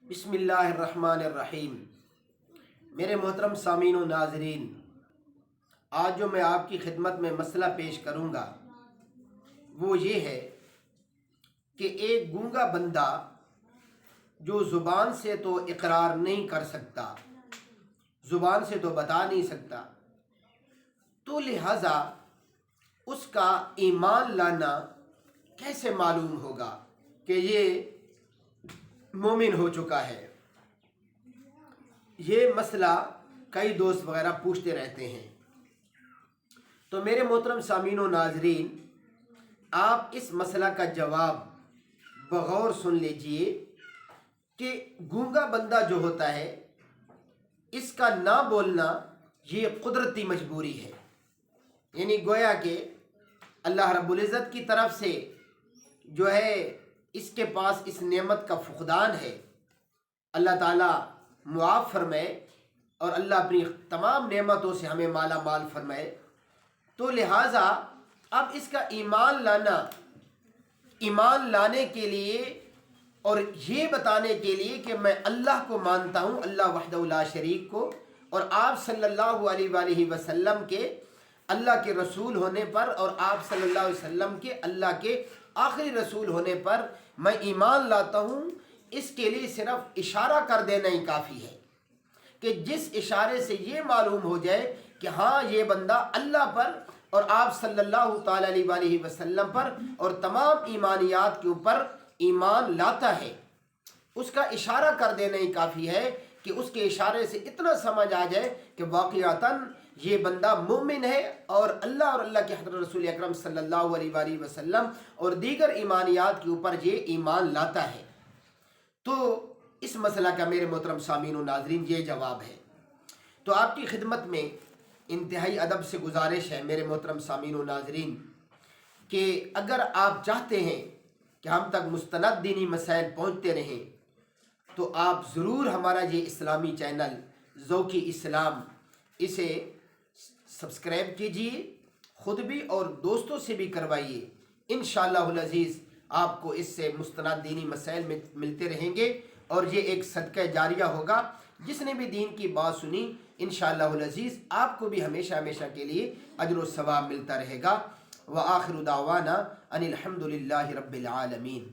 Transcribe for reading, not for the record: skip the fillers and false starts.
بسم اللہ الرحمن الرحیم۔ میرے محترم سامعین و ناظرین، آج جو میں آپ کی خدمت میں مسئلہ پیش کروں گا وہ یہ ہے کہ ایک گونگا بندہ جو زبان سے تو اقرار نہیں کر سکتا، زبان سے تو بتا نہیں سکتا، تو لہٰذا اس کا ایمان لانا کیسے معلوم ہوگا کہ یہ مومن ہو چکا ہے؟ یہ مسئلہ کئی دوست وغیرہ پوچھتے رہتے ہیں۔ تو میرے محترم سامعین و ناظرین، آپ اس مسئلہ کا جواب بغور سن لیجئے کہ گونگا بندہ جو ہوتا ہے اس کا نہ بولنا یہ قدرتی مجبوری ہے، یعنی گویا کہ اللہ رب العزت کی طرف سے جو ہے اس کے پاس اس نعمت کا فقدان ہے۔ اللہ تعالیٰ معاف فرمائے اور اللہ اپنی تمام نعمتوں سے ہمیں مالا مال فرمائے، تو لہٰذا اب اس کا ایمان لانے کے لیے اور یہ بتانے کے لیے کہ میں اللہ کو مانتا ہوں، اللہ وحدہ لا شریک کو، اور آپ صلی اللہ علیہ وآلہ وسلم کے اللہ کے رسول ہونے پر اور آپ صلی اللہ علیہ وسلم کے اللہ کے آخری رسول ہونے پر میں ایمان لاتا ہوں، اس کے لیے صرف اشارہ کر دینا ہی کافی ہے کہ جس اشارے سے یہ معلوم ہو جائے کہ ہاں یہ بندہ اللہ پر اور آپ صلی اللہ تعالیٰ علیہ وآلہ وسلم پر اور تمام ایمانیات کے اوپر ایمان لاتا ہے، اس کا اشارہ کر دینا ہی کافی ہے کہ اس کے اشارے سے اتنا سمجھ آ جائے کہ واقعتاً یہ بندہ مومن ہے اور اللہ کے حضرت رسول اکرم صلی اللہ علیہ وآلہ وسلم اور دیگر ایمانیات کے اوپر یہ ایمان لاتا ہے۔ تو اس مسئلہ کا میرے محترم سامعین و ناظرین یہ جواب ہے۔ تو آپ کی خدمت میں انتہائی ادب سے گزارش ہے میرے محترم سامعین و ناظرین کہ اگر آپ چاہتے ہیں کہ ہم تک مستند دینی مسائل پہنچتے رہیں تو آپ ضرور ہمارا یہ اسلامی چینل ذوقی اسلام اسے سبسکرائب کیجئے، خود بھی اور دوستوں سے بھی کروائیے۔ انشاءاللہ العزیز آپ کو اس سے مستند دینی مسائل میں ملتے رہیں گے اور یہ ایک صدقہ جاریہ ہوگا۔ جس نے بھی دین کی بات سنی انشاءاللہ العزیز آپ کو بھی ہمیشہ ہمیشہ کے لیے اجر و ثواب ملتا رہے گا۔ وآخر دعوانا ان الحمد للہ رب العالمین۔